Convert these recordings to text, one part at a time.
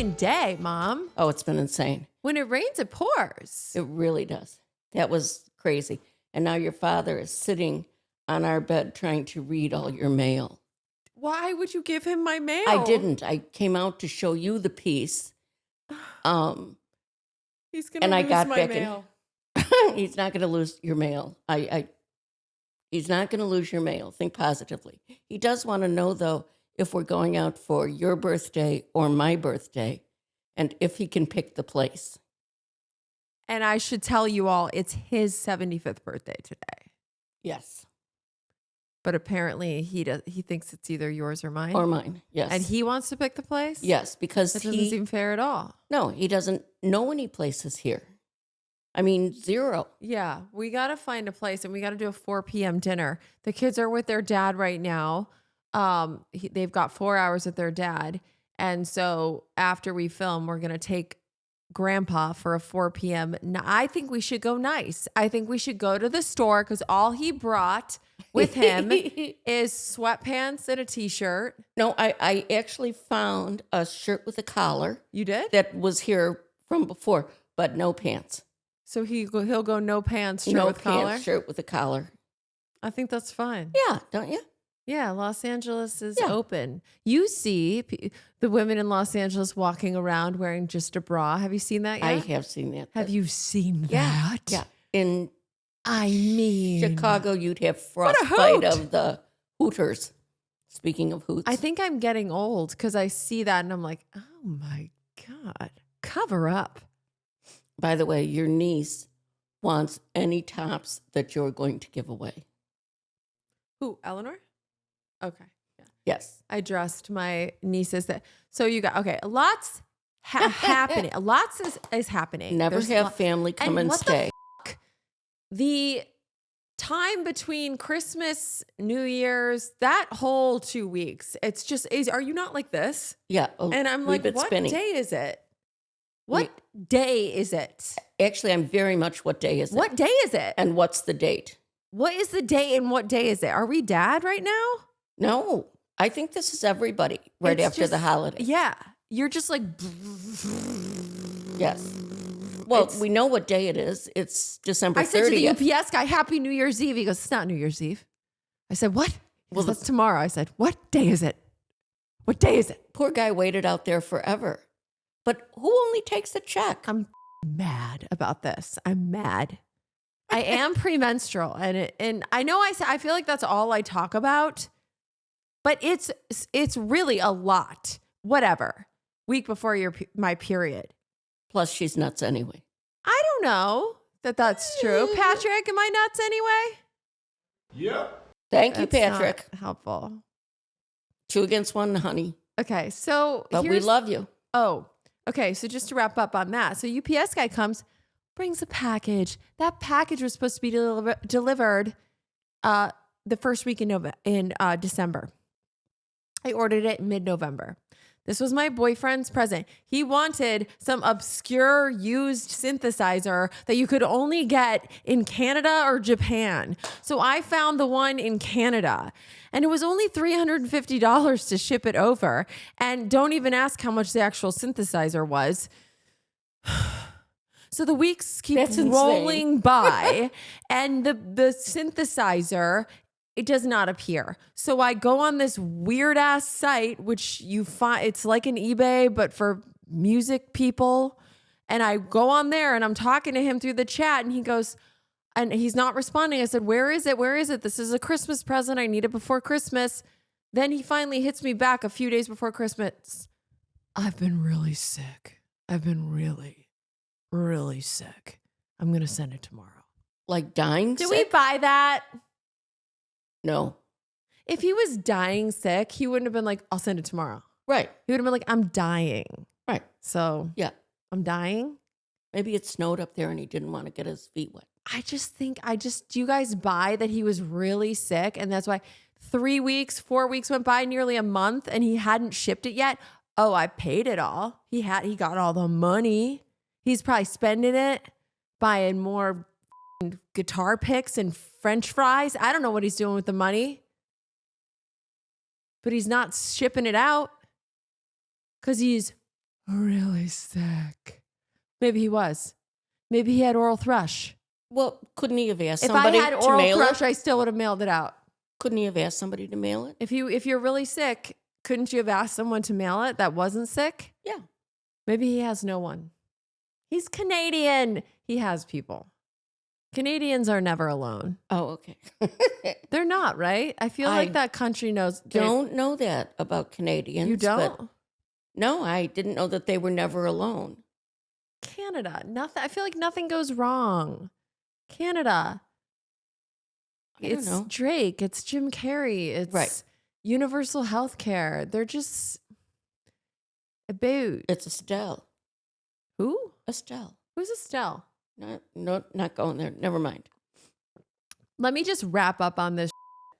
fucking day, Mom. Oh, it's been insane. When it rains, it pours. It really does. That was crazy. And now your father is sitting on our bed trying to read all your mail. Why would you give him my mail? I didn't. I came out to show you the piece. He's going and to I lose got my back mail. He's not going to lose your mail. He's not going to lose your mail. Think positively. He does want to know, though, if we're going out for your birthday or my birthday, and if he can pick the place. And I should tell you all, it's his 75th birthday today. Yes. But apparently he thinks it's either yours or mine. Or mine, yes. And he wants to pick the place? Yes, because that doesn't seem fair at all. No, he doesn't know any places here. I mean, zero. Yeah, we got to find a place and we got to do a 4 p.m. dinner. The kids are with their dad right now. They've got 4 hours with their dad. And so after we film, we're going to take Grandpa for a 4 p.m. I think we should go nice. I think we should go to the store because all he brought with him is sweatpants and a t-shirt. No, I actually found a shirt with a collar. You did? That was here from before, but no pants. So he'll go no pants, shirt with collar? Shirt with a collar. I think that's fine. Yeah, don't you? Yeah, Los Angeles is open. You see the women in Los Angeles walking around wearing just a bra. Have you seen that yet? I have seen that. Have you seen that? Yeah. In Chicago, you'd have frostbite of the Hooters. Speaking of hoots. I think I'm getting old because I see that and I'm like, oh my God, cover up. By the way, your niece wants any tops that you're going to give away. Who, Eleanor? Okay. Yeah. Yes. I dressed my nieces that. So you got, okay, lots happening. Lots is happening. Never have family come and stay. The time between Christmas, New Year's, that whole 2 weeks, it's just, are you not like this? Yeah. And I'm like, what day is it? What day is it? Actually, I'm very much what day is it? What day is it? And what's the date? What is the day and what day is it? Are we dad right now? No, I think this is everybody after the holiday. Yeah. You're just like. Yes. Well, we know what day it is. It's December 30th. I said to the UPS guy, Happy New Year's Eve. He goes, it's not New Year's Eve. I said, what? Well, that's tomorrow. I said, what day is it? What day is it? Poor guy waited out there forever. But who only takes a check? I'm mad about this. I'm mad. I am premenstrual. And I know I feel like that's all I talk about. But it's really a lot. Whatever. Week before my period. Plus, she's nuts anyway. I don't know that's true. Patrick, am I nuts anyway? Yep. Thank you, Patrick. Not helpful. 2 against 1, honey. Okay, so but we love you. Oh, okay. So just to wrap up on that, so UPS guy comes, brings a package. That package was supposed to be delivered the first week in December. I ordered it mid-November. This was my boyfriend's present. He wanted some obscure used synthesizer that you could only get in Canada or Japan. So I found the one in Canada and it was only $350 to ship it over. And don't even ask how much the actual synthesizer was. So the weeks keep rolling by and the synthesizer, it does not appear. So I go on this weird ass site, which you find, it's like an eBay, but for music people. And I go on there and I'm talking to him through the chat and he goes, and he's not responding. I said, where is it? Where is it? This is a Christmas present. I need it before Christmas. Then he finally hits me back a few days before Christmas. I've been really sick. I've been really, really sick. I'm going to send it tomorrow. Like dying sick? Did we buy that? No. If he was dying sick, he wouldn't have been like, I'll send it tomorrow. Right. He would have been like, I'm dying. Right. So yeah, I'm dying. Maybe it snowed up there and he didn't want to get his feet wet. Do you guys buy that he was really sick? And that's why 3 weeks, 4 weeks went by, nearly a month, and he hadn't shipped it yet. Oh, I paid it all. He got all the money. He's probably spending it buying more guitar picks and French fries. I don't know what he's doing with the money, but he's not shipping it out because he's really sick. Maybe he was. Maybe he had oral thrush. Well, couldn't he have asked If I somebody had to oral mail thrush, it? I still would have mailed it out. Couldn't he have asked somebody to mail it? If you're really sick, couldn't you have asked someone to mail it that wasn't sick? Yeah. Maybe he has no one. He's Canadian. He has people. Canadians are never alone. Oh, okay. They're not, right? I feel like that country knows. Don't know that about Canadians. You but don't? no, I didn't know that they were never alone. Canada. Nothing. I feel like nothing goes wrong. Canada. I don't It's know. Drake. It's Jim Carrey. It's Right. universal health care. They're just about It's Estelle. who? Estelle. Who's Estelle? Not going there. Never mind. Let me just wrap up on this.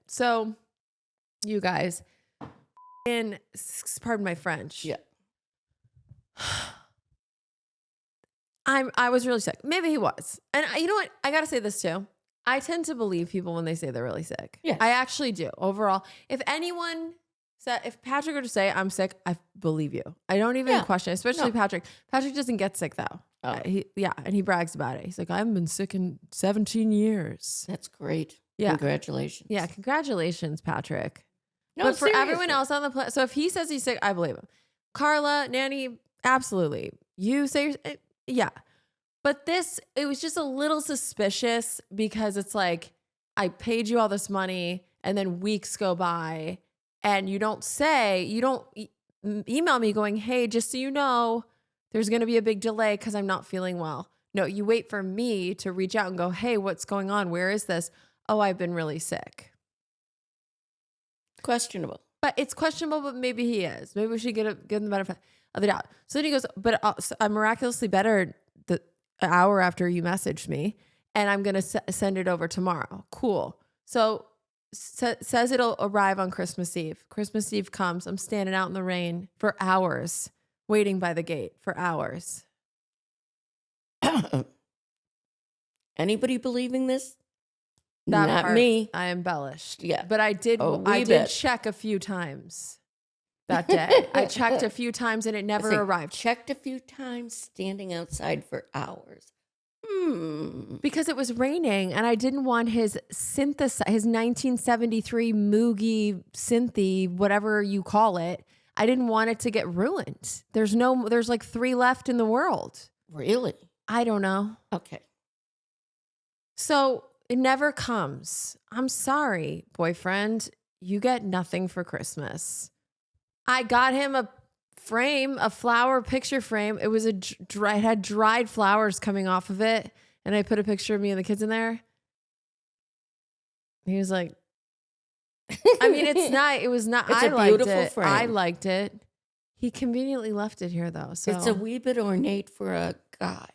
So, you guys, pardon my French. Yeah. I was really sick. Maybe he was. And you know what? I got to say this too. I tend to believe people when they say they're really sick. Yes. I actually do. Overall, if anyone said, if Patrick were to say I'm sick, I believe you. I don't even Yeah. question it, especially No. Patrick. Patrick doesn't get sick though. Oh. And he brags about it. He's like, I haven't been sick in 17 years. That's great. Yeah. Congratulations. Yeah, congratulations, Patrick. No, But for everyone seriously. else on the planet, so if he says he's sick, I believe him. Carla, Nanny, absolutely. You say, yeah. But it was just a little suspicious because it's like, I paid you all this money and then weeks go by and you don't email me going, hey, just so you know, there's going to be a big delay because I'm not feeling well. No, you wait for me to reach out and go, hey, what's going on? Where is this? Oh, I've been really sick. Questionable. But it's questionable, but maybe he is. Maybe we should give him the benefit of the doubt. So then he goes, but I'm miraculously better an hour after you messaged me, and I'm going to send it over tomorrow. Cool. So says it'll arrive on Christmas Eve. Christmas Eve comes. I'm standing out in the rain for hours, waiting by the gate for hours. Anybody believing this? That Not part, me. I embellished. Yeah. But I did. A wee I did bit. check a few times that day. I checked a few times and it never Say, arrived. Checked a few times, standing outside for hours. Because it was raining and I didn't want his 1973 Moogie synthy, whatever you call it. I didn't want it to get ruined. There's like 3 left in the world. Really? I don't know. Okay. So it never comes. I'm sorry, boyfriend. You get nothing for Christmas. I got him a frame, a flower picture frame. It was it had dried flowers coming off of it. And I put a picture of me and the kids in there. He was like, I mean, it was not, It's I a liked beautiful it. frame. I liked it. He conveniently left it here though. So It's a wee bit ornate for a guy.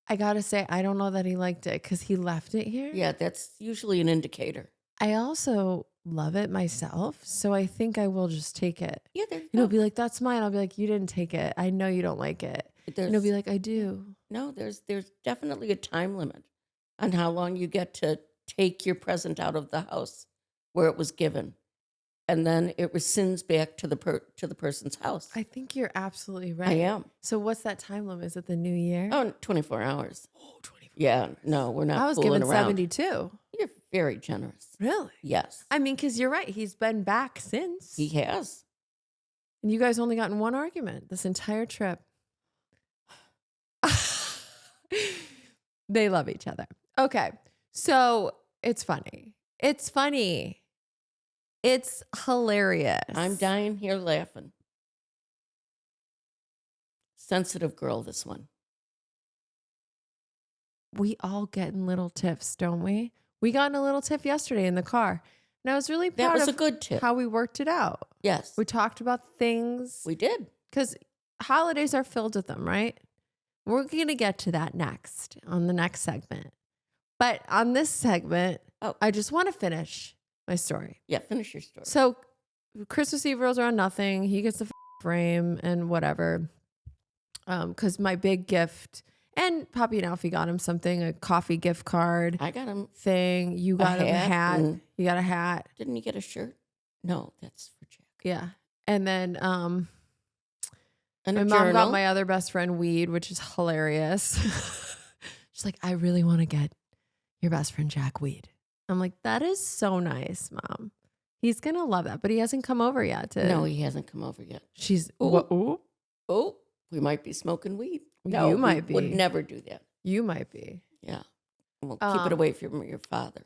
I gotta say, I don't know that he liked it because he left it here. Yeah, that's usually an indicator. I also love it myself. So I think I will just take it. Yeah, there you And he'll go. be like, that's mine. I'll be like, you didn't take it. I know you don't like it. And he'll be like, I do. No, there's definitely a time limit on how long you get to take your present out of the house where it was given, and then it rescinds back to the person's house. I think you're absolutely right. I am. So what's that time limit? Is it the new year? Oh, 24 hours. Oh, 24 Yeah, hours. no, we're not I was fooling given around. 72. You're very generous. Really? Yes, I mean, because you're right. He's been back since. he has. And you guys only got in one argument this entire trip. They love each other. Okay. So it's funny. It's funny. It's hilarious. I'm dying here laughing. Sensitive girl, this one. We all get in little tiffs, don't we? We got in a little tiff yesterday in the car. And I was really That proud was a of good tip. how we worked it out. Yes, We talked about things we did. because holidays are filled with them, right? We're going to get to that next on the next segment. But on this segment, I just want to finish my story. Yeah, finish your story. So Christmas Eve rolls around nothing. He gets the frame and whatever. Because my big gift, and Poppy and Alfie got him something, a coffee gift card I got him. thing. You got him a hat hat. and- You got a hat. Didn't you get a shirt? No, that's for Jack. Yeah. And then And My a mom got journal. my other best friend weed, which is hilarious. She's like, I really want to get your best friend Jack weed. I'm like, that is so nice, Mom. He's going to love that, but he hasn't come over yet. No, he hasn't come over yet. She's, Ooh. what? Ooh, Oh, we might be smoking weed. No, you might we would be. never do that. You might be. Yeah. We'll keep it away from your father.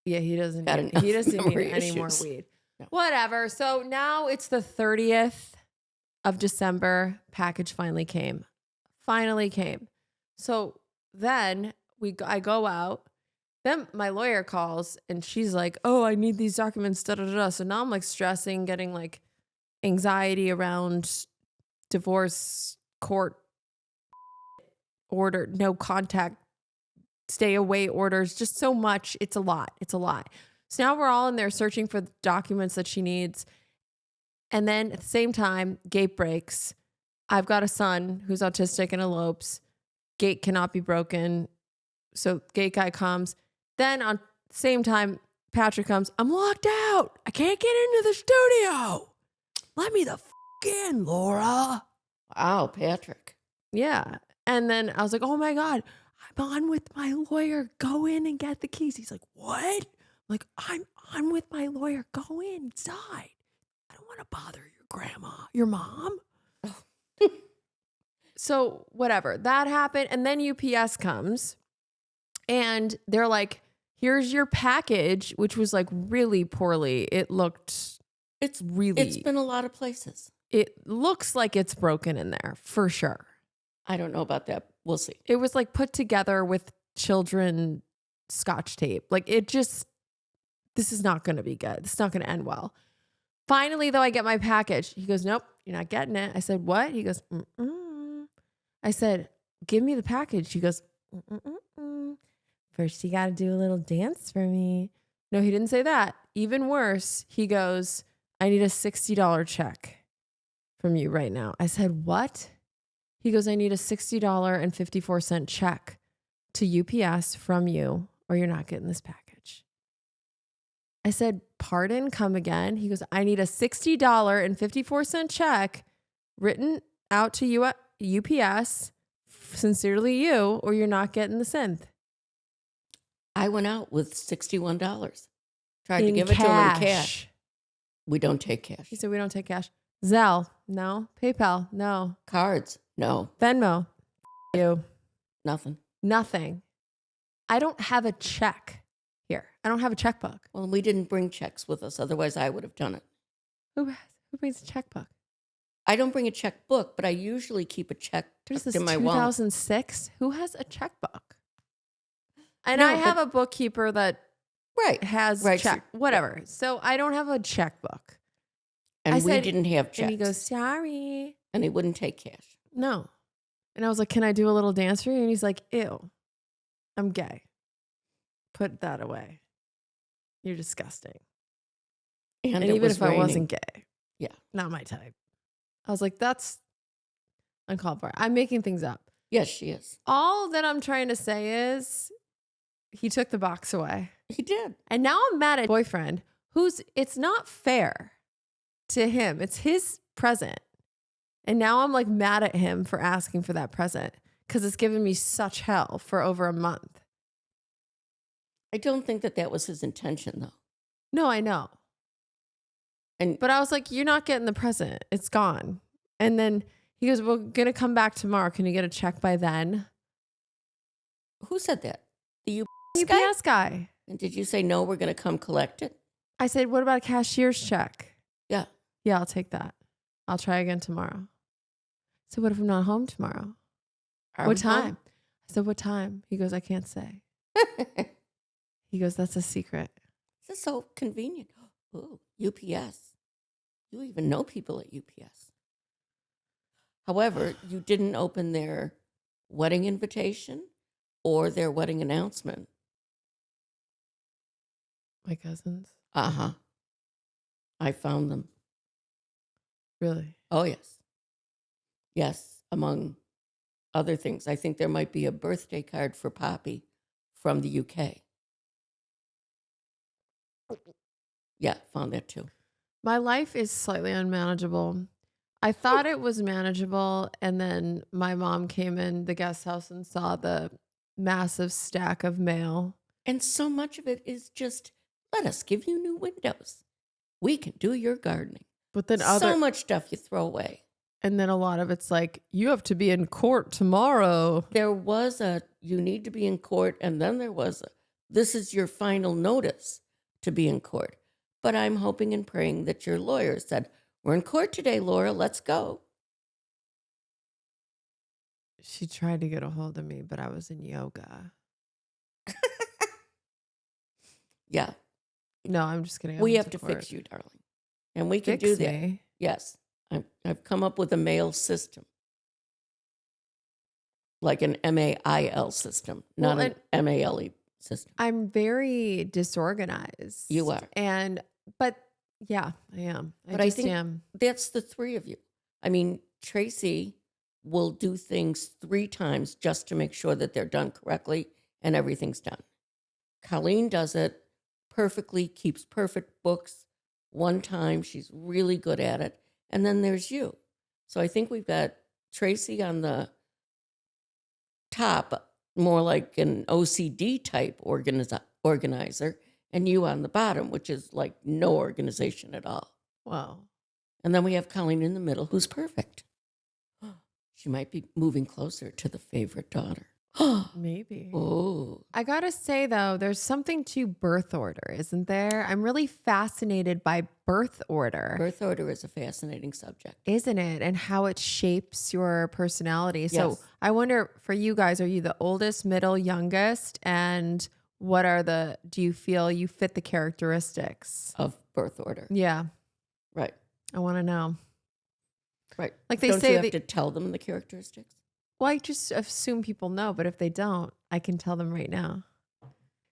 Yeah, he doesn't Got need, enough he doesn't need memory any more issues. weed. No. Whatever. So now it's the 30th of December. Package finally came. So then I go out. Then my lawyer calls and she's like, oh, I need these documents. Da, da, da, da. So now I'm like stressing, getting like anxiety around divorce court order, no contact, stay away orders, just so much. It's a lot. So now we're all in there searching for the documents that she needs. And then at the same time, gate breaks. I've got a son who's autistic and elopes. Gate cannot be broken. So gate guy comes. Then on the same time, Patrick comes. I'm locked out. I can't get into the studio. Let me the f in, Laura. Wow, Patrick. Yeah. And then I was like, oh my God, I'm on with my lawyer. Go in and get the keys. He's like, what? I'm like, I'm on with my lawyer. Go inside. I don't want to bother your grandma, your mom. So whatever, that happened. And then UPS comes and they're like, here's your package, which was like really poorly. It looked, It's really, been a lot of places. it looks like it's broken in there for sure. I don't know about that. We'll see. It was like put together with children scotch tape. Like this is not going to be good. This is not going to end well. Finally, though, I get my package. He goes, nope, you're not getting it. I said, what? He goes, mm-mm. I said, give me the package. He goes, mm-mm-mm. First, you got to do a little dance for me. No, he didn't say that. Even worse, he goes, I need a $60 check from you right now. I said, what? He goes, I need a $60.54 check to UPS from you, or you're not getting this package. I said, pardon, come again? He goes, I need a $60.54 check written out to you at UPS, sincerely you, or you're not getting the synth. I went out with $61. Tried to In give it to him in cash. We don't take cash. He said, we don't take cash. Zelle, no. PayPal, no. Cards, no. Venmo, you. Nothing. Nothing. I don't have a check here. I don't have a checkbook. Well, we didn't bring checks with us. Otherwise, I would have done it. Who brings a checkbook? I don't bring a checkbook, but I usually keep a check What is tucked this, in my wallet. 2006? Who has a checkbook? And No, I have a bookkeeper that Right. has Right, check, so- whatever. So I don't have a checkbook. And I we said- didn't have checks. And he goes, sorry. and he wouldn't take cash. No. And I was like, can I do a little dance for you? And he's like, ew, I'm gay. Put that away. You're disgusting. And, And it even was if I raining. wasn't gay, Yeah. not my type. I was like, that's uncalled for. I'm making things up. Yes, she is. All that I'm trying to say is he took the box away. He did. And now I'm mad at boyfriend it's not fair to him. It's his present. And now I'm like mad at him for asking for that present because it's given me such hell for over a month. I don't think that was his intention, though. No, I know. But I was like, you're not getting the present. It's gone. And then he goes, we're going to come back tomorrow. Can you get a check by then? Who said that? The UPS guy? UPS guy. And did you say, no, we're going to come collect it? I said, what about a cashier's check? Yeah. Yeah, I'll take that. I'll try again tomorrow. So what if I'm not home tomorrow? What time? I said, what time? He goes, I can't say. He goes, that's a secret. This is so convenient. Ooh, UPS. You even know people at UPS. However, you didn't open their wedding invitation or their wedding announcement. My cousins? Uh-huh. I found them. Really? Oh, yes. Yes, among other things. I think there might be a birthday card for Poppy from the UK. Yeah, found that too. My life is slightly unmanageable. I thought it was manageable. And then my mom came in the guest house and saw the massive stack of mail. And so much of it is just, let us give you new windows. We can do your gardening. But then So much stuff you throw away. and then a lot of it's like, you have to be in court tomorrow. There was you need to be in court. And then there was this is your final notice to be in court. But I'm hoping and praying that your lawyer said, we're in court today, Laura, let's go. She tried to get a hold of me, but I was in yoga. Yeah. No, I'm just kidding. I We went have to court. fix you, darling. And we can Fix do that. me. Yes. I've come up with a mail system. Like an MAIL system, not Well, an MALE system. I'm very disorganized. You are. But yeah, I am. But I just think am. That's the three of you. I mean, Tracy will do things 3 times just to make sure that they're done correctly and everything's done. Colleen does it perfectly, keeps perfect books 1 time. She's really good at it. And then there's you. So I think we've got Tracy on the top, more like an OCD type organizer, and you on the bottom, which is like no organization at all. Wow. And then we have Colleen in the middle, who's perfect. She might be moving closer to the favorite daughter. Maybe. Oh, I gotta say though, there's something to birth order, isn't there? I'm really fascinated by birth order. birth order is a fascinating subject. Isn't it? And how it shapes your personality. So Yes. I wonder for you guys, are you the oldest, middle, youngest? And do you feel you fit the characteristics? Of birth order. Yeah. Right. I want to know. Right. Like they Don't say you have to tell them the characteristics? Well, I just assume people know, but if they don't, I can tell them right now.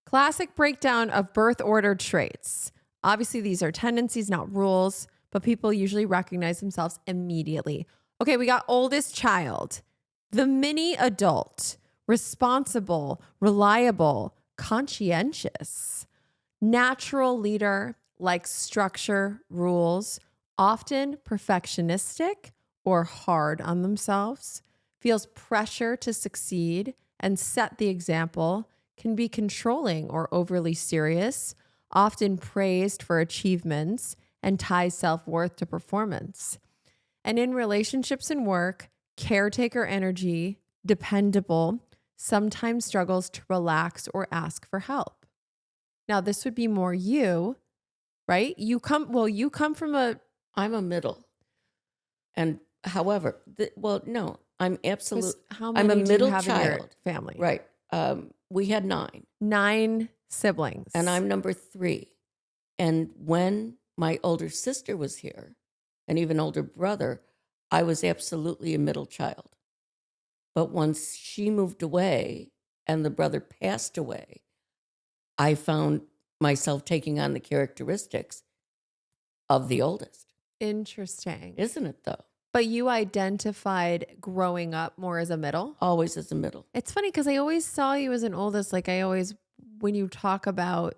Classic breakdown of birth order traits. Obviously, these are tendencies, not rules, but people usually recognize themselves immediately. Okay, we got oldest child, the mini adult, responsible, reliable, conscientious, natural leader, likes structure, rules, often perfectionistic or hard on themselves, feels pressure to succeed and set the example, can be controlling or overly serious, often praised for achievements, and ties self-worth to performance. And in relationships and work, caretaker energy, dependable, sometimes struggles to relax or ask for help. Now, this would be more you, right? You come from I'm a middle. And however, no, I'm absolutely, how I'm many a do you middle have in your child. family? Right. We had 9. 9 siblings. And I'm number 3. And when my older sister was here, and even older brother, I was absolutely a middle child. But once she moved away and the brother passed away, I found myself taking on the characteristics of the oldest. Interesting. Isn't it, though? But you identified growing up more as a middle? Always as a middle. It's funny because I always saw you as an oldest. Like when you talk about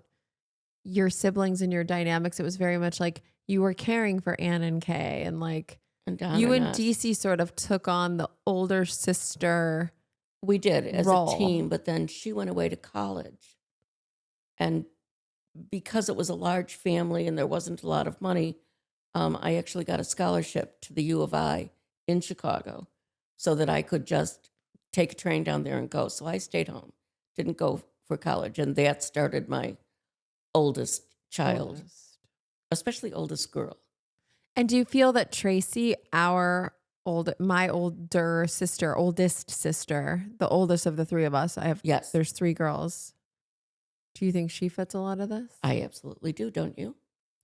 your siblings and your dynamics, it was very much like you were caring for Ann and Kay, and like And you and us. DC sort of took on the older sister. We did as role. a team, but then she went away to college. And because it was a large family and there wasn't a lot of money, I actually got a scholarship to the U of I in Chicago so that I could just take a train down there and go. So I stayed home, didn't go for college. And that started my oldest child, especially oldest girl. And do you feel that Tracy, my oldest sister, the oldest of the 3 of us, Yes. there's 3 girls. Do you think she fits a lot of this? I absolutely do, don't you?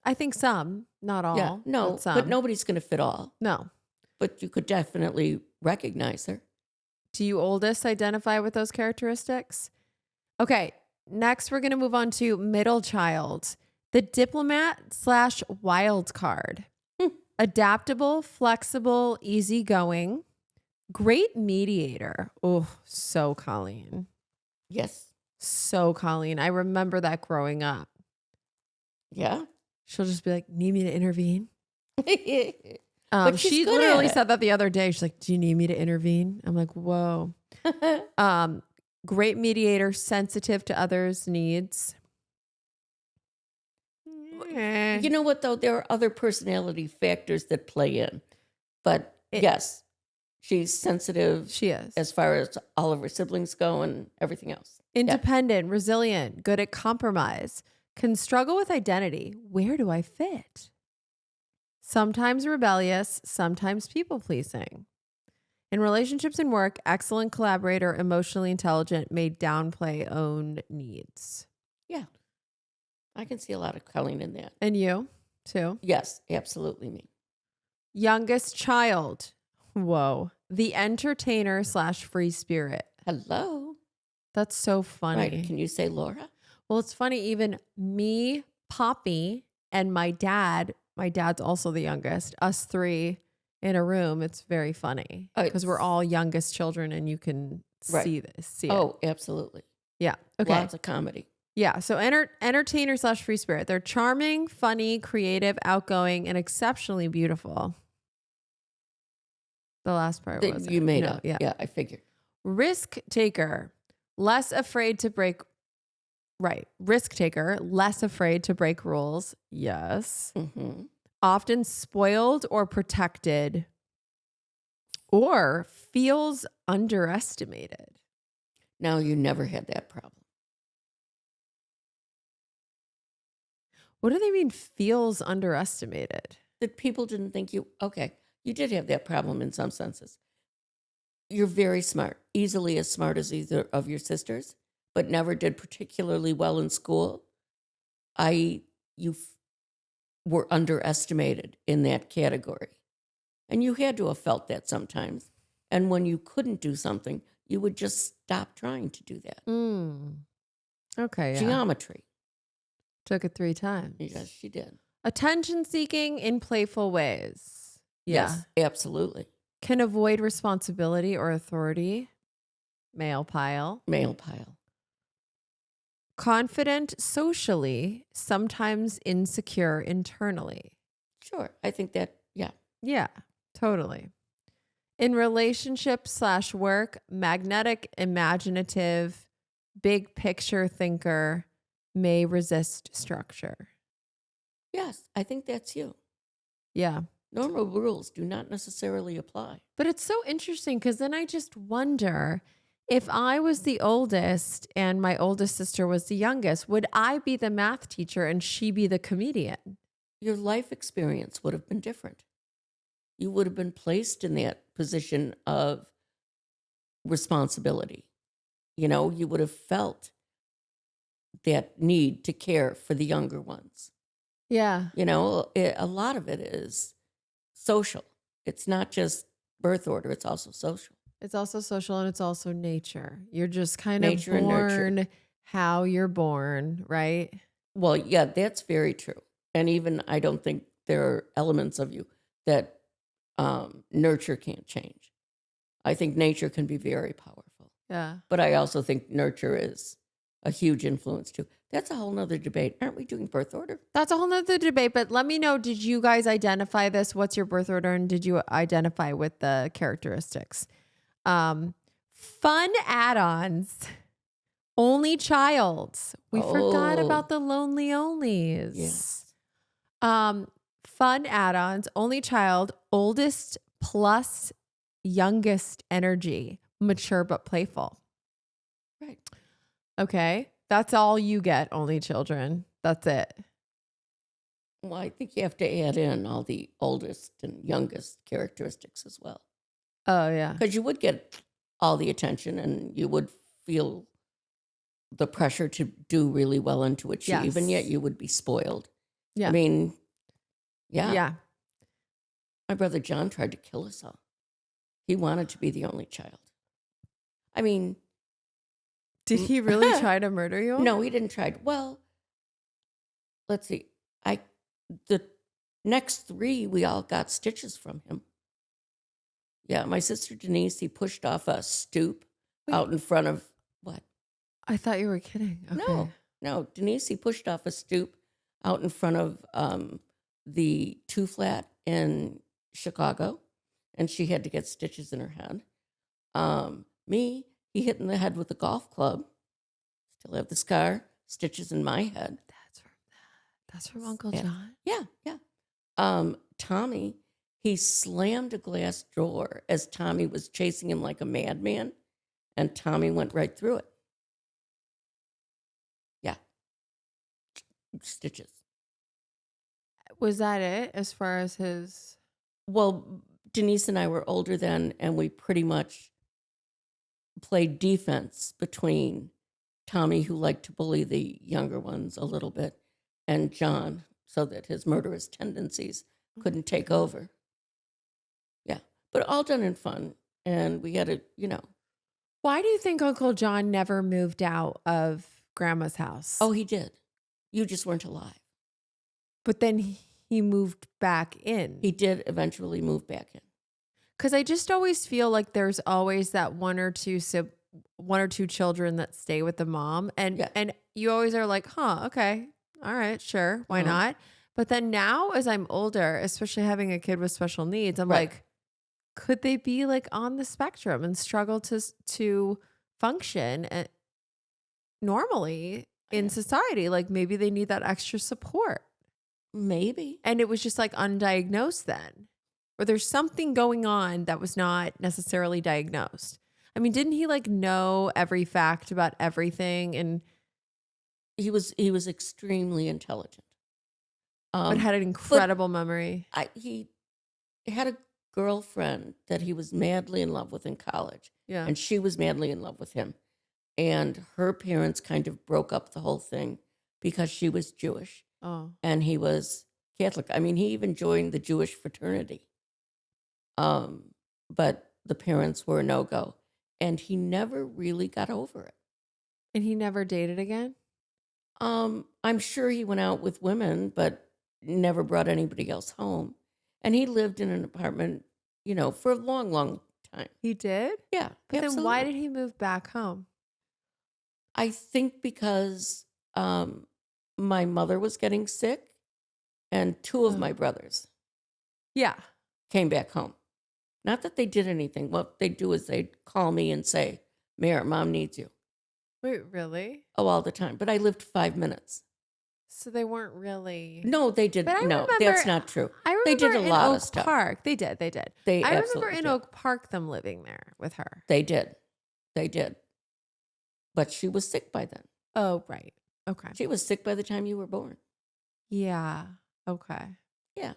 I think some, not all. Yeah, no, some. but nobody's going to fit all. No. But you could definitely recognize her. Do you oldest identify with those characteristics? Okay, next we're going to move on to middle child, the diplomat/wild card. Adaptable, flexible, easygoing, great mediator. Oh, so Colleen. Yes. So Colleen. I remember that growing up. Yeah. She'll just be like, need me to intervene? But she's She good literally at it. said that the other day. She's like, "Do you need me to intervene?" I'm like, "Whoa." Great mediator, sensitive to others' needs. You know what, though? There are other personality factors that play in. But yes, she's sensitive She is. as far as all of her siblings go and everything else. Independent, resilient, good at compromise, can struggle with identity. Where do I fit? Sometimes rebellious, sometimes people pleasing. In relationships and work, excellent collaborator, emotionally intelligent, may downplay own needs. Yeah. I can see a lot of Colleen in that. And you, too? Yes, absolutely me. Youngest child. Whoa. The entertainer / free spirit. Hello. That's so funny. Right. Can you say Laura? Well, it's funny, even me, Poppy, and my dad's also the youngest, us three in a room, it's very funny because we're all youngest children and you can see this. Oh, absolutely. Yeah. Okay. Lots of comedy. Yeah. So entertainer / free spirit. They're charming, funny, creative, outgoing, and exceptionally beautiful. The last part was You made no, up. Yeah. Yeah, I figured. Risk taker, less afraid to break. Right. Risk taker, less afraid to break rules. Yes. Mm-hmm. Often spoiled or protected, or feels underestimated. No, you never had that problem. What do they mean feels underestimated? That people didn't think you, okay, you did have that problem in some senses. You're very smart, easily as smart as either of your sisters, but never did particularly well in school. You were underestimated in that category. And you had to have felt that sometimes. And when you couldn't do something, you would just stop trying to do that. Okay. Yeah. Geometry. Took it 3 times. Yes, she did. Attention seeking in playful ways. Yeah. Yes, absolutely. Can avoid responsibility or authority. Male pile. Male pile. Confident socially, sometimes insecure internally. Sure. I think that, yeah. Yeah, totally. In relationship / work, magnetic, imaginative, big picture thinker, may resist structure. Yes, I think that's you. Yeah. Normal rules do not necessarily apply. But it's so interesting because then I just wonder if I was the oldest and my oldest sister was the youngest, would I be the math teacher and she be the comedian? Your life experience would have been different. You would have been placed in that position of responsibility. You know, you would have felt that need to care for the younger ones. Yeah. You know, a lot of it is social. It's not just birth order, it's also social. It's also social and it's also nature. You're just kind Nature of and nurture. born how you're born, right? Well, yeah, that's very true. And even I don't think there are elements of you that nurture can't change. I think nature can be very powerful. Yeah. But I also think nurture is a huge influence too. That's a whole nother debate. Aren't we doing birth order? That's a whole nother debate, but let me know, did you guys identify this? What's your birth order? And did you identify with the characteristics? Fun add-ons. Only child. We forgot Oh. about the lonely onlys. Yes. Fun add-ons. Only child. Oldest plus youngest energy. Mature but playful. Right. Okay. That's all you get, only children. That's it. Well, I think you have to add in all the oldest and youngest characteristics as well. Oh, yeah. Because you would get all the attention and you would feel the pressure to do really well and to achieve, Yes. and yet you would be spoiled. Yeah. I mean, yeah. Yeah. My brother John tried to kill us all. He wanted to be the only child. I mean, Did he really try to murder you? no, he didn't try. Well, let's see. The next 3, we all got stitches from him. Yeah, my sister Denise, he pushed off a stoop out in front of what? I thought you were kidding. Okay. No, Denise, he pushed off a stoop out in front of the 2 flat, and Chicago, and she had to get stitches in her head. Me, he hit in the head with a golf club. Still have the scar, stitches in my head. That's from Uncle Yeah. John. Yeah. Tommy, he slammed a glass door as Tommy was chasing him like a madman, and Tommy went right through it. Yeah. Stitches. Was that it as far as his? Well, Denise and I were older then, and we pretty much played defense between Tommy, who liked to bully the younger ones a little bit, and John, so that his murderous tendencies couldn't take over. Yeah, but all done in fun. And we had Why do you think Uncle John never moved out of Grandma's house? oh, he did. You just weren't alive. but then he moved back in. He did eventually move back in. Because I just always feel like there's always that one or two children that stay with the mom, and you always are like, huh, okay, all right, sure, why not? But then now, as I'm older, especially having a kid with special needs, I'm like, could they be like on the spectrum and struggle to function normally in society? Like maybe they need that extra support. Maybe. And it was just like undiagnosed then. Or there's something going on that was not necessarily diagnosed. I mean, didn't he like know every fact about everything? And he was extremely intelligent. but had an incredible memory. He had a girlfriend that he was madly in love with in college. Yeah. And she was madly in love with him. And her parents kind of broke up the whole thing because she was Jewish. Oh. And he was Catholic. I mean, he even joined the Jewish fraternity. But the parents were a no-go. And he never really got over it. And he never dated again? I'm sure he went out with women, but never brought anybody else home. And he lived in an apartment, for a long, long time. He did? Yeah. But absolutely. then why did he move back home? I think because my mother was getting sick and two of my brothers Yeah. came back home. Not that they did anything. What they do is they'd call me and say, Mayor, Mom needs you. Wait, really? Oh, all the time. But I lived 5 minutes. So they weren't really. No, they did. But I No, remember- that's not true. I remember They did a in lot Oak of stuff. Park. They did. They I remember absolutely in did. Oak Park them living there with her. They did. They did. But she was sick by then. Oh, right. Okay. She was sick by the time you were born. Yeah. Okay. Yeah.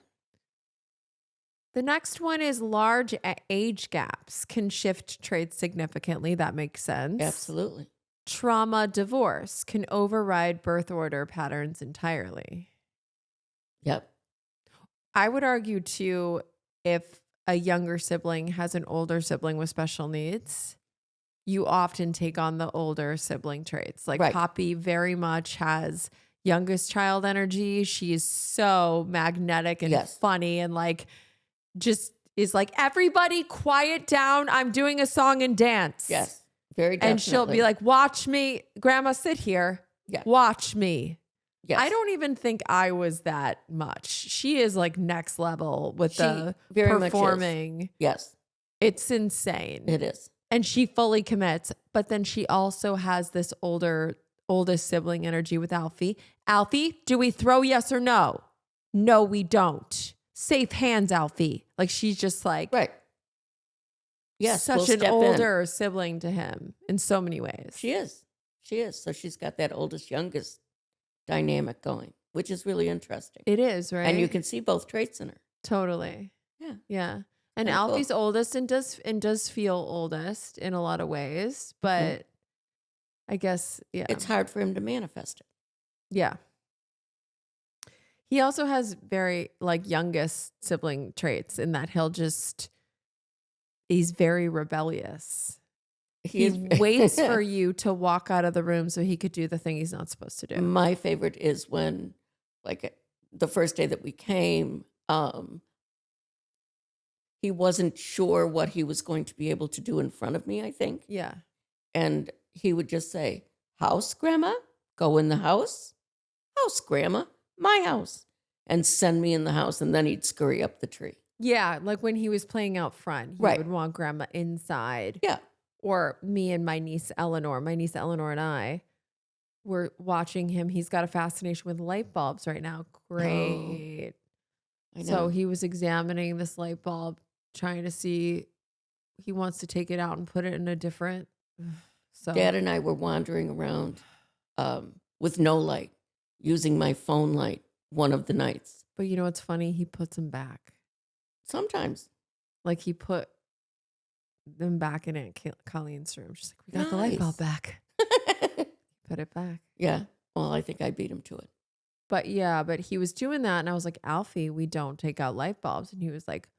The next one is large age gaps can shift traits significantly. That makes sense. Absolutely. Trauma divorce can override birth order patterns entirely. Yep. I would argue too, if a younger sibling has an older sibling with special needs, you often take on the older sibling traits. Like Poppy very much has youngest child energy. She is so magnetic and funny and like just is like, everybody quiet down. I'm doing a song and dance. Yes. Very definitely. And she'll be like, watch me. Grandma, sit here. Yeah. Watch me. Yes. I don't even think I was that much. She is like next level with the very performing. Much is. Yes. It's insane. It is. And she fully commits. But then she also has this oldest sibling energy with Alfie. Alfie, do we throw yes or no? No, we don't. Safe hands, Alfie. Like she's just like yes, such an older sibling to him in so many ways. She is. She is. So she's got that oldest, youngest dynamic going, which is really interesting. It is, right? And you can see both traits in her. Totally. Yeah. Yeah. And Alfie's oldest and does feel oldest in a lot of ways, but I guess it's hard for him to manifest it. Yeah. He also has very like youngest sibling traits in that he's very rebellious. He waits for you to walk out of the room so he could do the thing he's not supposed to do. My favorite is when, like, the first day that we came, he wasn't sure what he was going to be able to do in front of me, I think. Yeah. And he would just say, house, Grandma? Go in the house? House, Grandma? My house. And send me in the house, and then he'd scurry up the tree. Yeah, like when he was playing out front, he Right. would want grandma inside. Yeah. Or me and my niece Eleanor. My niece Eleanor and I were watching him. He's got a fascination with light bulbs right now. Great. I know. So he was examining this light bulb, trying to see, he wants to take it out and put it in a different. So Dad and I were wandering around with no light, using my phone light one of the nights. but you know what's funny? He puts them back. Sometimes. Like he put them back in Aunt Colleen's room. She's like, we got the light bulb Nice. back. Put it back. Yeah. Well, I think I beat him to it. But yeah, but he was doing that. And I was like, Alfie, we don't take out light bulbs. And he was like,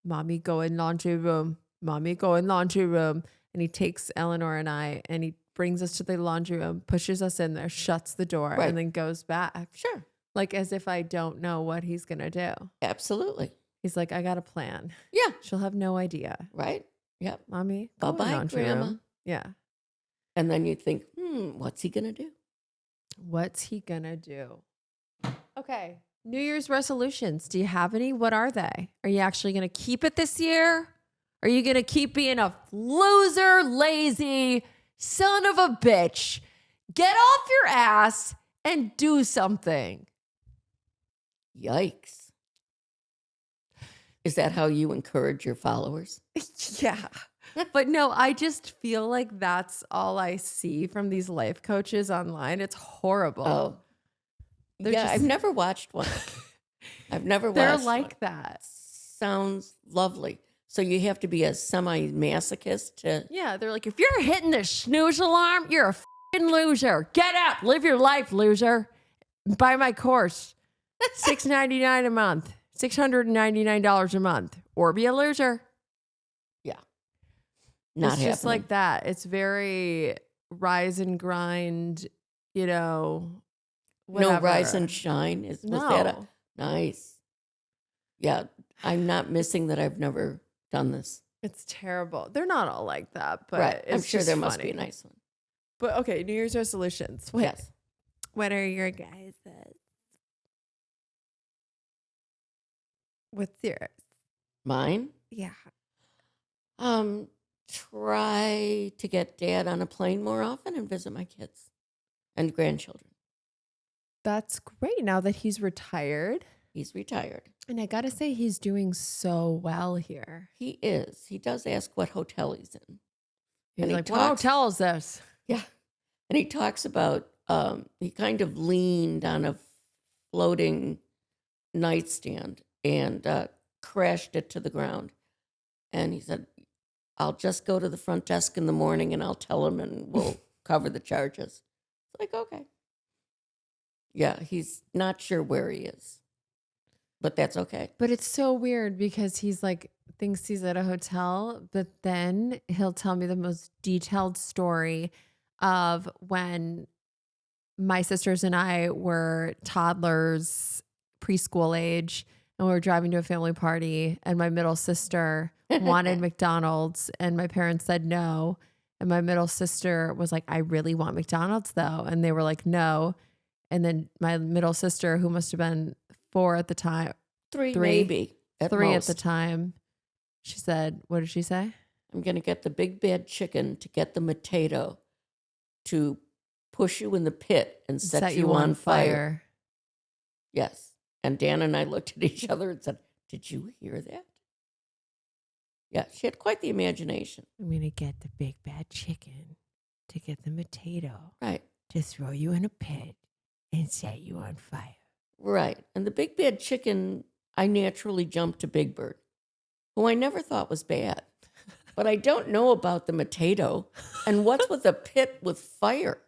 Mommy, go in laundry room. Mommy, go in laundry room. And he takes Eleanor and I and he brings us to the laundry room, pushes us in there, shuts the door, Right. and then goes back. Sure. Like as if I don't know what he's going to do. Absolutely. He's like, I got a plan. Yeah. She'll have no idea. Right. Yep. Mommy, go in Bye-bye, laundry Grandma. room. Yeah. And then you think, what's he going to do? What's he going to do? Okay. New Year's resolutions. Do you have any? What are they? Are you actually going to keep it this year? Are you going to keep being a loser, lazy son of a bitch? Get off your ass and do something. Yikes. Is that how you encourage your followers? Yeah. But no, I just feel like that's all I see from these life coaches online. It's horrible. Oh. They're Yeah, just- I've never watched one. I've never They're watched like one. that. Sounds lovely. So you have to be a semi-masochist to... Yeah, they're like, if you're hitting the snooze alarm, you're a fucking loser. Get up, live your life, loser. Buy my course. $6.99 a month, $699 a month, or be a loser. Yeah. Not It's just happening. like that. It's very rise and grind, you know. No rise whatever. and shine. Was that a... No. Nice. Yeah, I'm not missing that I've never done this. It's terrible. They're not all like that, but Right. I'm it's sure just there must be funny. a nice one. But okay, New Year's resolutions. What, Yes. what are your guys'? What's yours? Mine? Yeah. Try to get Dad on a plane more often and visit my kids and grandchildren. That's great now that he's retired. He's retired. And I got to say, he's doing so well here. He is. He does ask what hotel he's in. He's And he like, what talks- hotel is this? Yeah. And he talks about, he kind of leaned on a floating nightstand and crashed it to the ground. And he said, I'll just go to the front desk in the morning and I'll tell him and we'll cover the charges. It's like, okay. Yeah, he's not sure where he is, but that's okay. But it's so weird because he's like, thinks he's at a hotel, but then he'll tell me the most detailed story of when my sisters and I were toddlers, preschool age, and we were driving to a family party, and my middle sister wanted McDonald's, and my parents said no. And my middle sister was like, I really want McDonald's though. And they were like, no. And then my middle sister, who must have been 4 at the time, Three, Three. maybe. At 3 most. at the time, she said, what did she say? I'm going to get the big bad chicken to get the potato to push you in the pit and set you on fire. Yes. And Dan and I looked at each other and said, did you hear that? Yeah, she had quite the imagination. I'm going to get the big bad chicken to get the potato Right, to throw you in a pit and set you on fire. right. And the big bad chicken, I naturally jumped to Big Bird, who I never thought was bad. But I don't know about the potato and what's with a pit with fire.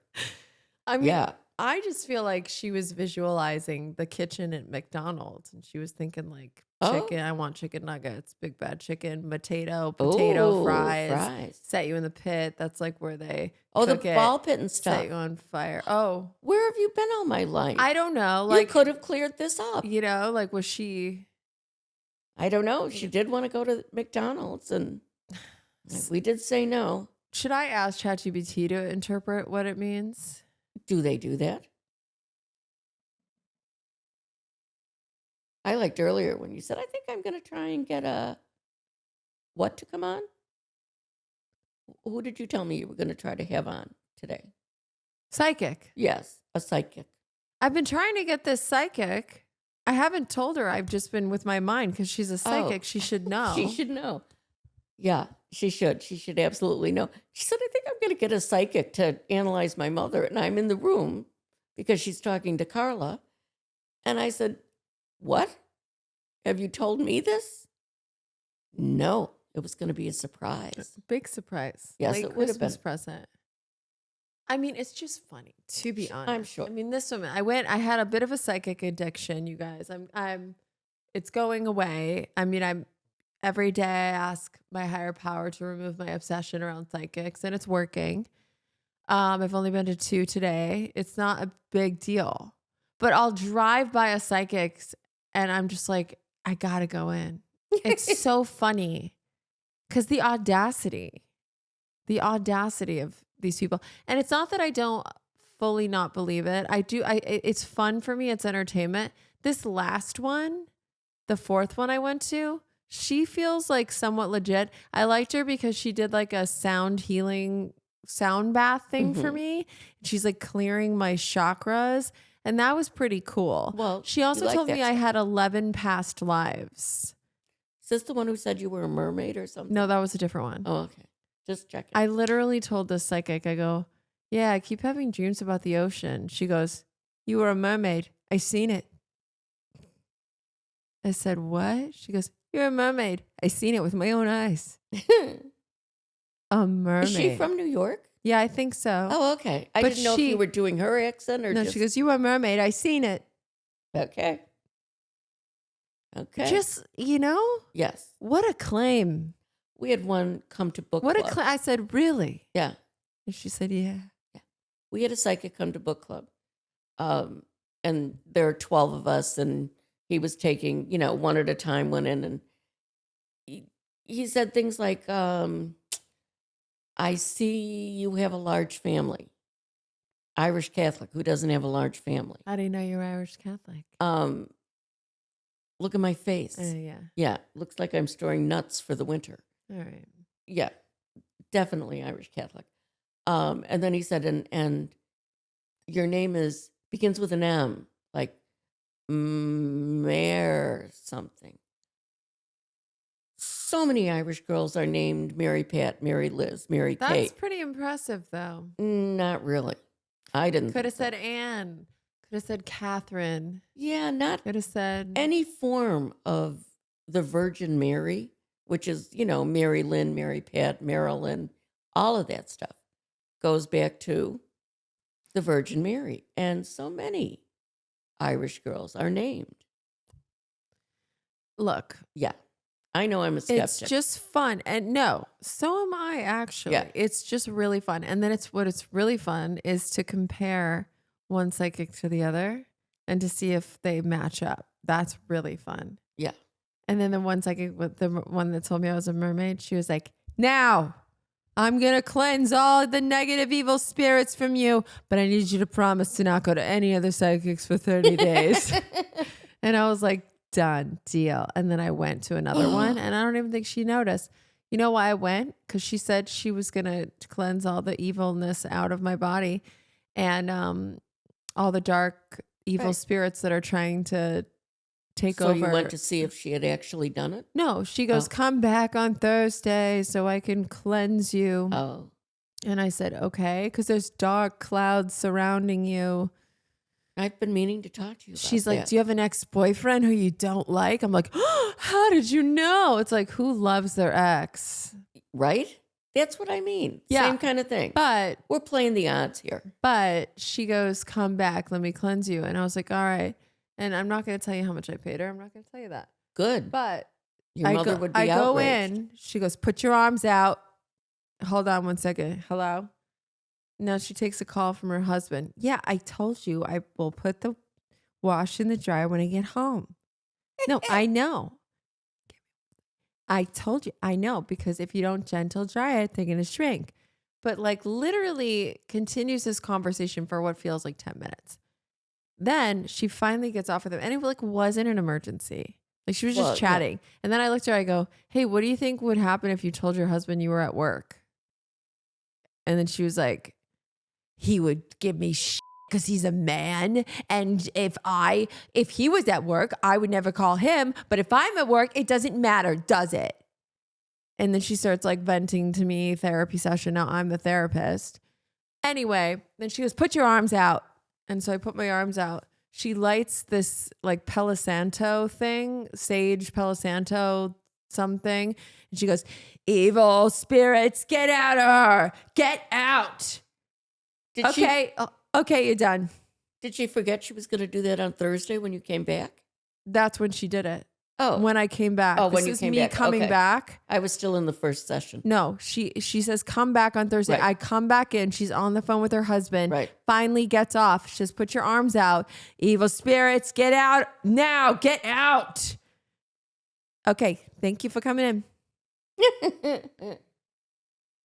I mean, Yeah. I just feel like she was visualizing the kitchen at McDonald's and she was thinking like chicken. I want chicken nuggets, big bad chicken, potato Ooh, fries, set you in the pit. That's like where they Oh, the cook it, ball pit and stuff. set you on fire. Oh, Where have you been all my life? I don't know. You Like, could have cleared this up. you know, like was she? I don't know. She did want to go to McDonald's, and we did say no. Should I ask ChatGPT to interpret what it means? Do they do that? I liked earlier when you said, I think I'm going to try and get a what to come on? Who did you tell me you were going to try to have on today? Psychic. Yes, a psychic. I've been trying to get this psychic. I haven't told her. I've just been with my mind because she's a psychic. Oh. She should know. She should know. Yeah, she should. She should absolutely know. She said, I think I'm going to get a psychic to analyze my mother. And I'm in the room because she's talking to Carla. And I said, what? Have you told me this? No, it was going to be a surprise. Big surprise. Yes, Late it would have Christmas been. present. I mean, it's just funny, to be honest. I'm sure. I mean, this woman, I had a bit of a psychic addiction, you guys. It's going away. I mean, every day I ask my higher power to remove my obsession around psychics, and it's working. I've only been to 2 today. It's not a big deal, but I'll drive by a psychic's and I'm just like, I gotta go in. It's so funny because the audacity of these people. And it's not that I don't fully not believe it. I do. It's fun for me. It's entertainment. This last one, the 4th one I went to, she feels like somewhat legit. I liked her because she did like a sound healing sound bath thing for me. She's like clearing my chakras. And that was pretty cool. Well, she also you like told that me I stuff. had 11 past lives. Is this the one who said you were a mermaid or something? No, that was a different one. Oh, okay. Just checking. I literally told this psychic, I go, yeah, I keep having dreams about the ocean. She goes, you were a mermaid. I seen it. I said, what? She goes, you're a mermaid. I seen it with my own eyes. A mermaid. Is she from New York? Yeah, I think so. Oh, okay. I But didn't know if you were doing her accent or no, just... she goes, you were a mermaid. I seen it. Okay. Okay. Just, Yes. what a claim. We had one come to book What club. a claim. I said, really? Yeah. And she said, yeah. We had a psychic come to book club. And there are 12 of us, and he was taking, one at a time, went in, and he said things like, I see you have a large family. Irish Catholic, who doesn't have a large family? How do you know you're Irish Catholic? Look at my face. Yeah. Yeah, looks like I'm storing nuts for the winter. All right. Yeah, definitely Irish Catholic. And then he said, and your name begins with an M, like Mare something. So many Irish girls are named Mary Pat, Mary Liz, Mary That's Kate. pretty impressive, though. Not really. I didn't. Could have think so. said Anne. Could have said Catherine. Yeah, not Could have said any form of the Virgin Mary, which is, Mary Lynn, Mary Pat, Marilyn, all of that stuff goes back to the Virgin Mary. And so many Irish girls are named. Look, Yeah. I know I'm a skeptic. it's just fun. And no, so am I actually. Yeah. It's just really fun. And then it's really fun is to compare one psychic to the other and to see if they match up. That's really fun. Yeah. And then the one psychic with the one that told me I was a mermaid, she was like, now I'm going to cleanse all the negative evil spirits from you, but I need you to promise to not go to any other psychics for 30 days. And I was like, done, deal. And then I went to another one and I don't even think she noticed. You know why I went? Because she said she was going to cleanse all the evilness out of my body and all the dark evil Right. spirits that are trying to take So over. you went to see if she had actually done it? No, she goes, Oh. come back on Thursday so I can cleanse you. Oh. And I said, okay, because there's dark clouds surrounding you. I've been meaning to talk to you about She's like, that. do you have an ex-boyfriend who you don't like? I'm like, oh, how did you know? It's like, who loves their ex? Right? That's what I mean. Yeah. Same kind of thing. But We're playing the odds here. she goes, come back, let me cleanse you. And I was like, all right. And I'm not going to tell you how much I paid her. I'm not going to tell you that. Good. But Your mother would be I go outraged. in. She goes, put your arms out. Hold on one second. Hello? Now she takes a call from her husband. Yeah, I told you I will put the wash in the dryer when I get home. No, I know. I told you. I know, because if you don't gentle dry it, they're going to shrink. But like literally continues this conversation for what feels like 10 minutes. then she finally gets off with him, and it like wasn't an emergency. Like she was just Well, yeah. chatting. And then I looked at her, I go, hey, what do you think would happen if you told your husband you were at work? And then she was like, he would give me shit because he's a man. And if he was at work, I would never call him. But if I'm at work, it doesn't matter, does it? And then she starts like venting to me, therapy session. Now I'm the therapist. Anyway, then she goes, put your arms out. And so I put my arms out. She lights this like Palo Santo thing, sage Palo Santo something. And she goes, evil spirits, get out of her. Get out. Okay, you're done. Did she forget she was going to do that on Thursday when you came back? That's when she did it. Oh, When I came back. Oh, This when you is came me back. coming Okay. back. I was still in the first session. No, she says, come back on Thursday. Right. I come back in. She's on the phone with her husband. Right. Finally gets off. She says, put your arms out. Evil spirits, get out now. Get out. Okay. Thank you for coming in.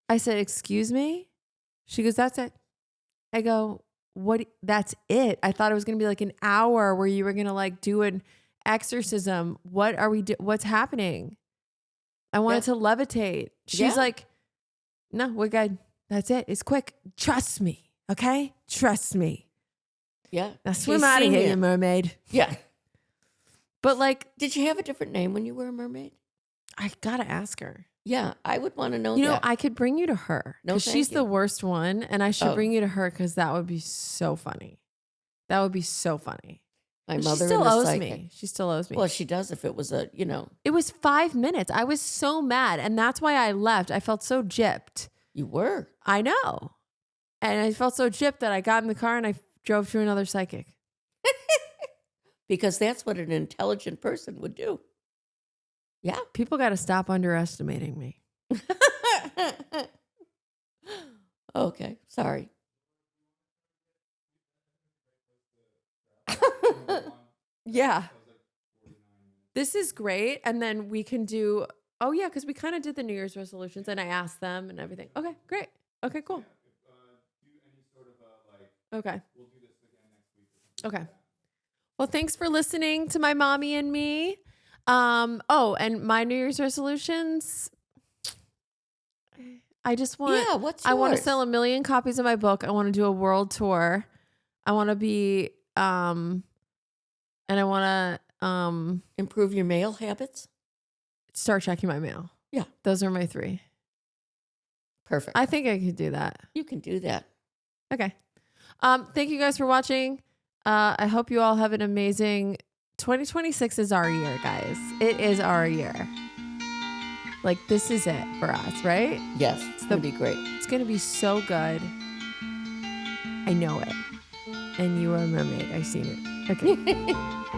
I said, excuse me? She goes, that's it. I go, what? That's it. I thought it was going to be like an hour where you were going to like do an exorcism. What are we what's happening? I wanted to levitate. She's Yeah. like, no, we're good. That's it. It's quick. Trust me. Okay? Trust me. Yeah. Now She's swim out of seen here, you. you mermaid. Yeah. But like, Did you have a different name when you were a mermaid? I gotta ask her. Yeah, I would want to know You know, that. I could bring you to her. No, 'Cause thank she's you. the worst one. And I should Oh. bring you to her because that would be so funny. That would be so funny. My She mother still and a owes psychic. me. She still owes me. Well, she does if it was a, It was 5 minutes. I was so mad. And that's why I left. I felt so gypped. you were. I know. And I felt so gypped that I got in the car and I drove to another psychic. Because that's what an intelligent person would do. Yeah. People got to stop underestimating me. Okay. Sorry. Yeah. This is great. And then we can do, oh, yeah, because we kind of did the New Year's resolutions and I asked them and everything. Okay, great. Okay, cool. Okay. Okay. Well, thanks for listening to my mommy and me. Oh, and my New Year's resolutions. I just want, Yeah, what's I want to yours? sell 1 million copies of my book. I want to do a world tour. I want to be, and I want to, Improve your mail habits? start checking my mail. Yeah. Those are my 3. Perfect. I think I could do that. You can do that. Okay. Thank you guys for watching. I hope you all have an amazing 2026 is our year, guys. It is our year. Like, this is it for us, right? Yes. It's going to be great. It's going to be so good. I know it. And you are a mermaid. I've seen it. Okay.